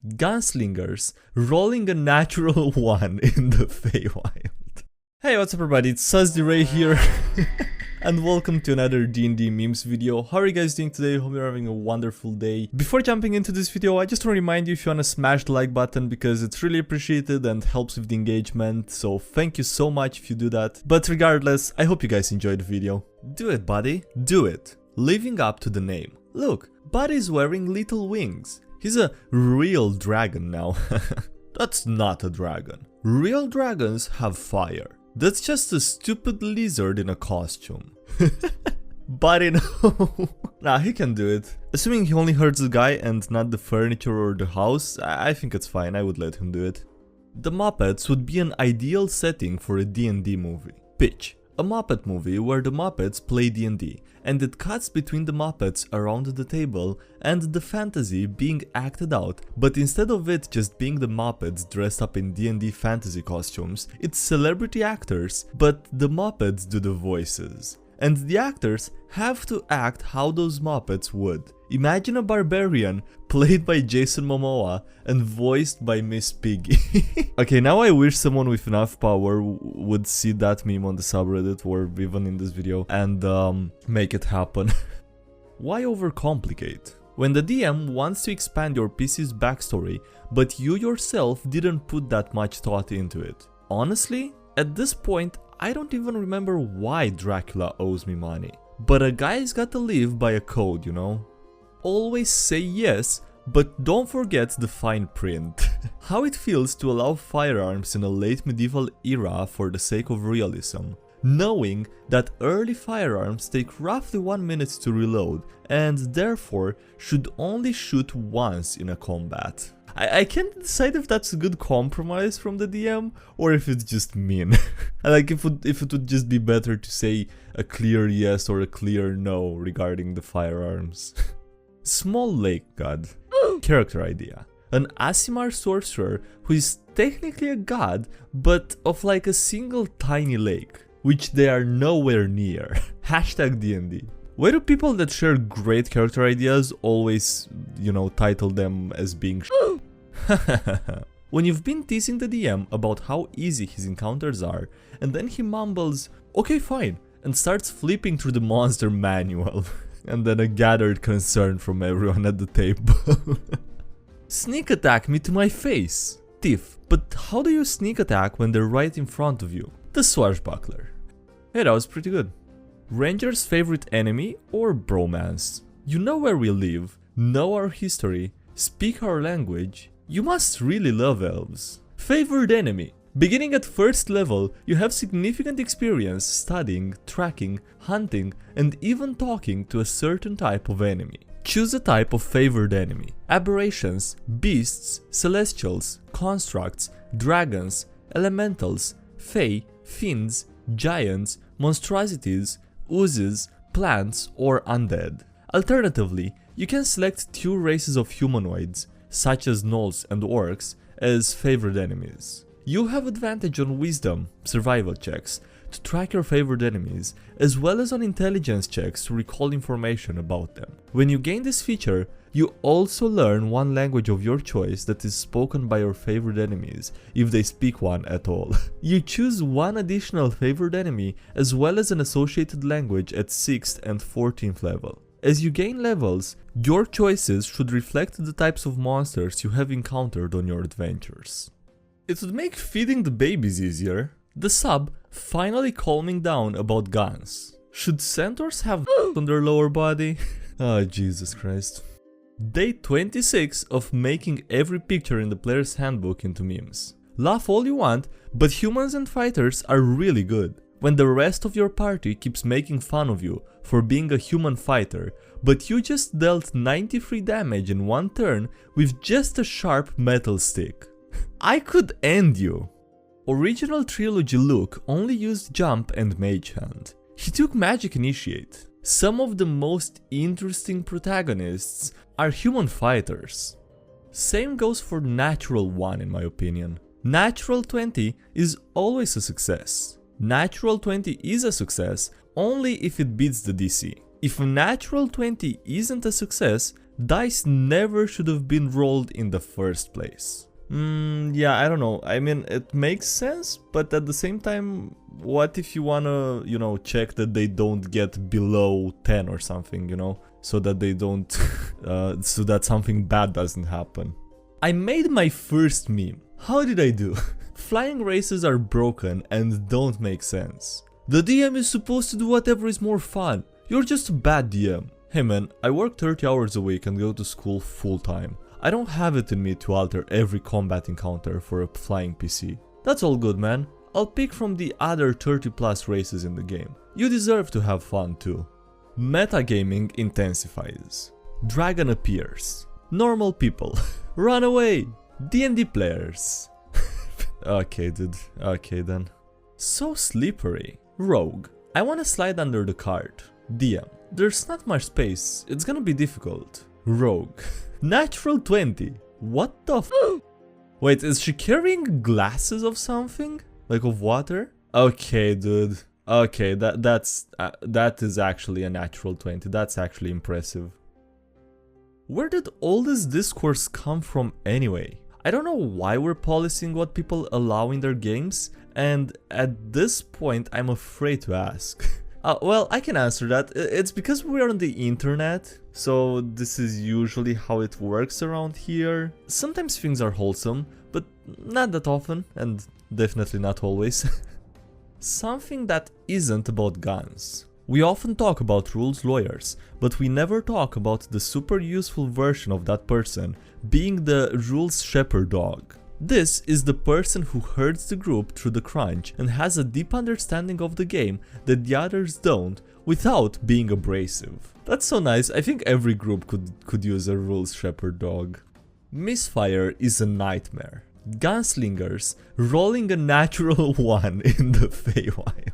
gunslingers rolling a natural 1 in the Feywild. Hey, what's up everybody, it's SkyDieRay here and welcome to another D&D memes video. How are you guys doing today? Hope you're having a wonderful day. Before jumping into this video, I just want to remind you if you want to smash the like button because it's really appreciated and helps with the engagement, so thank you so much if you do that. But regardless, I hope you guys enjoyed the video. Do it, buddy, do it. Living up to the name. Look, Buddy's wearing little wings. He's a real dragon now. That's not a dragon. Real dragons have fire. That's just a stupid lizard in a costume. Buddy, no. Nah, he can do it. Assuming he only hurts the guy and not the furniture or the house, I think it's fine, I would let him do it. The Muppets would be an ideal setting for a D&D movie. Pitch. A Muppet movie where the Muppets play D&D, and it cuts between the Muppets around the table and the fantasy being acted out, but instead of it just being the Muppets dressed up in D&D fantasy costumes, it's celebrity actors, but the Muppets do the voices. And the actors have to act how those Muppets would. Imagine a barbarian played by Jason Momoa and voiced by Miss Piggy. Okay, now I wish someone with enough power would see that meme on the subreddit or even in this video and make it happen. Why overcomplicate? When the DM wants to expand your PC's backstory, but you yourself didn't put that much thought into it. Honestly, at this point, I don't even remember why Dracula owes me money. But a guy's gotta live by a code, you know? Always say yes, but don't forget the fine print. How it feels to allow firearms in a late medieval era for the sake of realism. Knowing that early firearms take roughly 1 minute to reload and therefore should only shoot once in a combat. I can't decide if that's a good compromise from the DM or if it's just mean. Like if it would just be better to say a clear yes or a clear no regarding the firearms. Small Lake God. Character idea. An Aasimar sorcerer who is technically a god but of like a single tiny lake, which they are nowhere near. Hashtag DnD. Why do people that share great character ideas always, you know, title them as being When you've been teasing the DM about how easy his encounters are, and then he mumbles, okay fine, and starts flipping through the monster manual, and then a gathered concern from everyone at the table. Sneak attack me to my face. Thief, but how do you sneak attack when they're right in front of you? The swashbuckler. Hey, that was pretty good. Ranger's favorite enemy or bromance? You know where we live, know our history, speak our language. You must really love elves. Favored enemy. Beginning at first level, you have significant experience studying, tracking, hunting, and even talking to a certain type of enemy. Choose a type of favored enemy. Aberrations, beasts, celestials, constructs, dragons, elementals, fae, fiends, giants, monstrosities, oozes, plants, or undead. Alternatively, you can select 2 races of humanoids, such as gnolls and orcs, as favored enemies. You have advantage on wisdom, survival checks, to track your favored enemies, as well as on intelligence checks to recall information about them. When you gain this feature, you also learn one language of your choice that is spoken by your favored enemies, if they speak one at all. You choose one additional favored enemy, as well as an associated language at 6th and 14th level. As you gain levels, your choices should reflect the types of monsters you have encountered on your adventures. It would make feeding the babies easier. The sub finally calming down about guns. Should centaurs have on their lower body? Oh, Jesus Christ. Day 26 of making every picture in the player's handbook into memes. Laugh all you want, but humans and fighters are really good. When the rest of your party keeps making fun of you for being a human fighter, but you just dealt 93 damage in 1 turn with just a sharp metal stick. I could end you. Original trilogy Luke only used jump and mage hand. He took magic initiate. Some of the most interesting protagonists are human fighters. Same goes for natural 1 in my opinion. Natural 20 is always a success. Natural 20 is a success only if it beats the DC. If a natural 20 isn't a success, Dice never should have been rolled in the first place. Yeah, I don't know. I mean, it makes sense, but at the same time, what if you wanna, you know, check that they don't get below 10 or something, you know? So that they don't, so that something bad doesn't happen. I made my first meme. How did I do? Flying races are broken and don't make sense. The DM is supposed to do whatever is more fun. You're just a bad DM. Hey man, I work 30 hours a week and go to school full time. I don't have it in me to alter every combat encounter for a flying PC. That's all good, man. I'll pick from the other 30 plus races in the game. You deserve to have fun too. Metagaming intensifies. Dragon appears. Normal people. Run away. D&D players. Okay, dude. Okay then. So slippery. Rogue. I wanna slide under the cart. DM. There's not much space. It's gonna be difficult. Rogue. Natural 20. What the f— Wait, is she carrying glasses of something? Like of water? Okay, dude. Okay, that is actually a natural 20. That's actually impressive. Where did all this discourse come from anyway? I don't know why we're policing what people allow in their games, and at this point I'm afraid to ask. Well, I can answer that. It's because we're on the internet, so this is usually how it works around here. Sometimes things are wholesome, but not that often, and definitely not always. Something that isn't about guns. We often talk about rules lawyers, but we never talk about the super useful version of that person being the rules shepherd dog. This is the person who herds the group through the crunch and has a deep understanding of the game that the others don't without being abrasive. That's so nice. I think every group could use a rules shepherd dog. Misfire is a nightmare. Gunslingers rolling a natural 1 in the Feywild.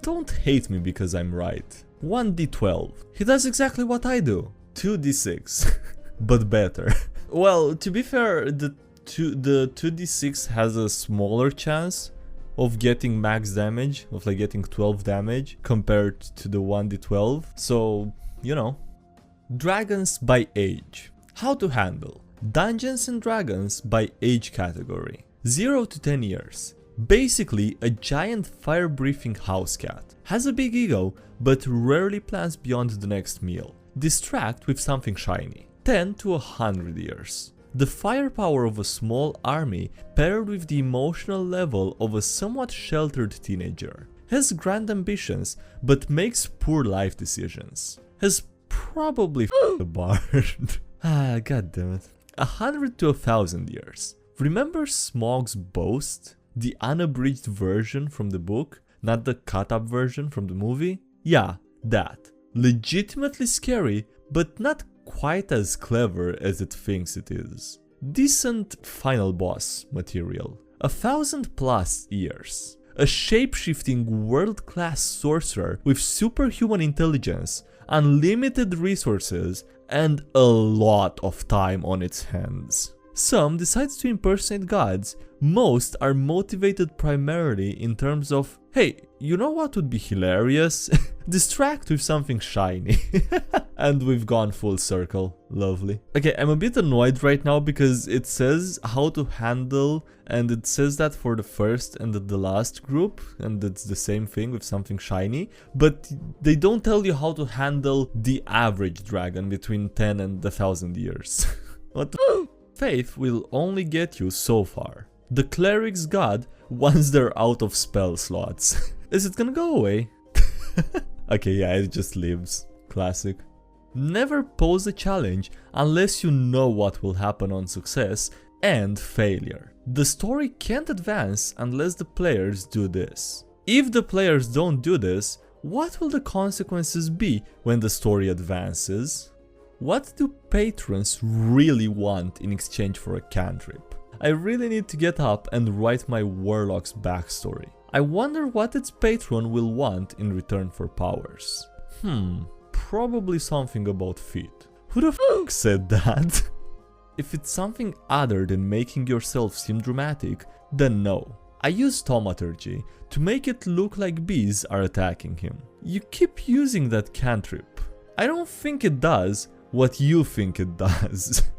Don't hate me because I'm right. 1d12. He does exactly what I do. 2d6. But better. Well, to be fair, the 2d6 has a smaller chance of getting max damage, of like getting 12 damage compared to the 1d12. So, you know. Dragons by age. How to handle. Dungeons and Dragons by age category. 0 to 10 years. Basically a giant fire-breathing house cat. Has a big ego, but rarely plans beyond the next meal. Distract with something shiny. 10 to 100 years. The firepower of a small army paired with the emotional level of a somewhat sheltered teenager. Has grand ambitions, but makes poor life decisions. Has probably f***ed a bard. God damn it. 100 to 1000 years. Remember Smaug's Boast? The unabridged version from the book, not the cut-up version from the movie? Yeah, that. Legitimately scary, but not quite as clever as it thinks it is. Decent final boss material. 1000+ years. A shape-shifting world-class sorcerer with superhuman intelligence, unlimited resources, and a lot of time on its hands. Some decides to impersonate gods, most are motivated primarily in terms of, hey, you know what would be hilarious? Distract with something shiny. And we've gone full circle. Lovely. Okay, I'm a bit annoyed right now because it says how to handle, and it says that for the first and the last group, and it's the same thing with something shiny, but they don't tell you how to handle the average dragon between 10 and 1000 years. What the f? Faith will only get you so far. The cleric's god once they're out of spell slots. Is it gonna go away? Okay, yeah, it just lives. Classic. Never pose a challenge unless you know what will happen on success and failure. The story can't advance unless the players do this. If the players don't do this, what will the consequences be when the story advances? What do patrons really want in exchange for a cantrip? I really need to get up and write my warlock's backstory. I wonder what its patron will want in return for powers. Probably something about feet. Who the f*** said that? If it's something other than making yourself seem dramatic, then no. I use thaumaturgy to make it look like bees are attacking him. You keep using that cantrip. I don't think it does, what you think it does.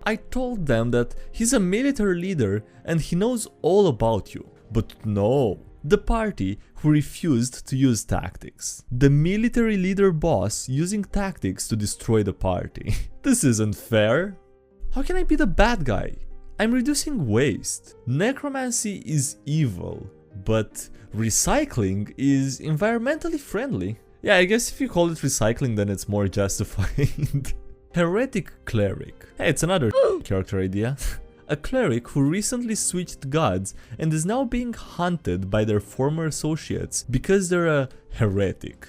I told them that he's a military leader and he knows all about you. But no, the party who refused to use tactics. The military leader boss using tactics to destroy the party. This isn't fair. How can I be the bad guy? I'm reducing waste. Necromancy is evil, but recycling is environmentally friendly. Yeah, I guess if you call it recycling, then it's more justified. Heretic cleric. Hey, it's another character idea. A cleric who recently switched gods and is now being hunted by their former associates because they're a heretic.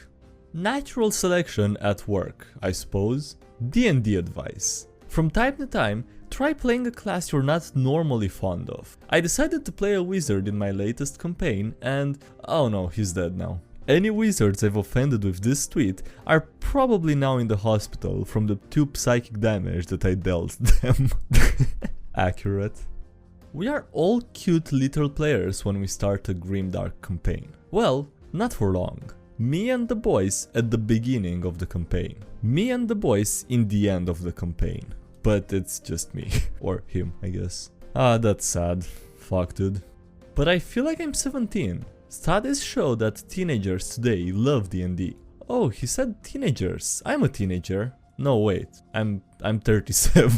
Natural selection at work, I suppose. D&D advice. From time to time, try playing a class you're not normally fond of. I decided to play a wizard in my latest campaign and... oh no, he's dead now. Any wizards I've offended with this tweet are probably now in the hospital from the 2 psychic damage that I dealt them. Accurate. We are all cute little players when we start a grimdark campaign. Well, not for long. Me and the boys at the beginning of the campaign. Me and the boys in the end of the campaign. But it's just me. Or him, I guess. Ah, that's sad. Fuck, dude. But I feel like I'm 17. Studies show that teenagers today love D&D. Oh, he said teenagers. I'm a teenager. No, wait. I'm 37.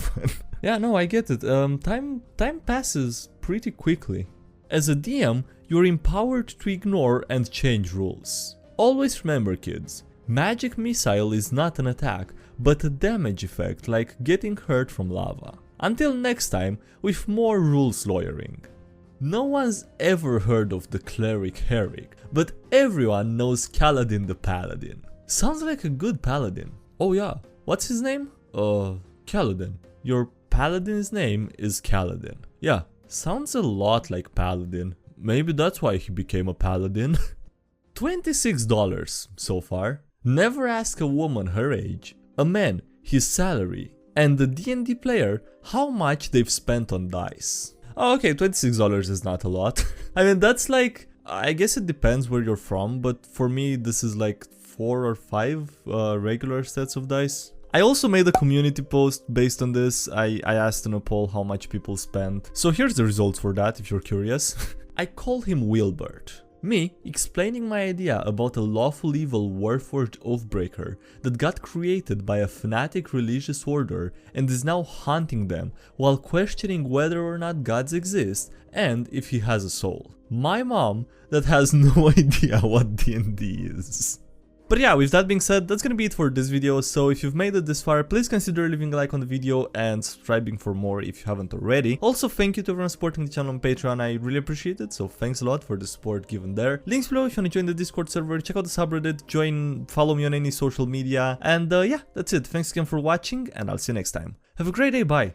Yeah, no, I get it. Time passes pretty quickly. As a DM, you're empowered to ignore and change rules. Always remember, kids, magic missile is not an attack, but a damage effect like getting hurt from lava. Until next time, with more rules lawyering. No one's ever heard of the cleric Herrick, but everyone knows Kaladin the Paladin. Sounds like a good paladin. Oh yeah, what's his name? Kaladin. Your paladin's name is Kaladin. Yeah, sounds a lot like paladin. Maybe that's why he became a paladin. $26 so far. Never ask a woman her age, a man his salary, and the D&D player how much they've spent on dice. Oh, okay, $26 is not a lot. I mean, that's like, I guess it depends where you're from, but for me this is like 4 or 5 regular sets of dice. I also made a community post based on this. I asked in a poll how much people spent. So here's the results for that if you're curious. I call him Wilbert. Me explaining my idea about a lawful evil Warforged Oathbreaker that got created by a fanatic religious order and is now hunting them while questioning whether or not gods exist and if he has a soul. My mom that has no idea what D&D is. But yeah, with that being said, that's gonna be it for this video. So if you've made it this far, please consider leaving a like on the video and subscribing for more if you haven't already. Also, thank you to everyone supporting the channel on Patreon. I really appreciate it, so thanks a lot for the support given there. Links below if you want to join the Discord server, check out the subreddit, follow me on any social media. And yeah, that's it. Thanks again for watching, and I'll see you next time. Have a great day, bye!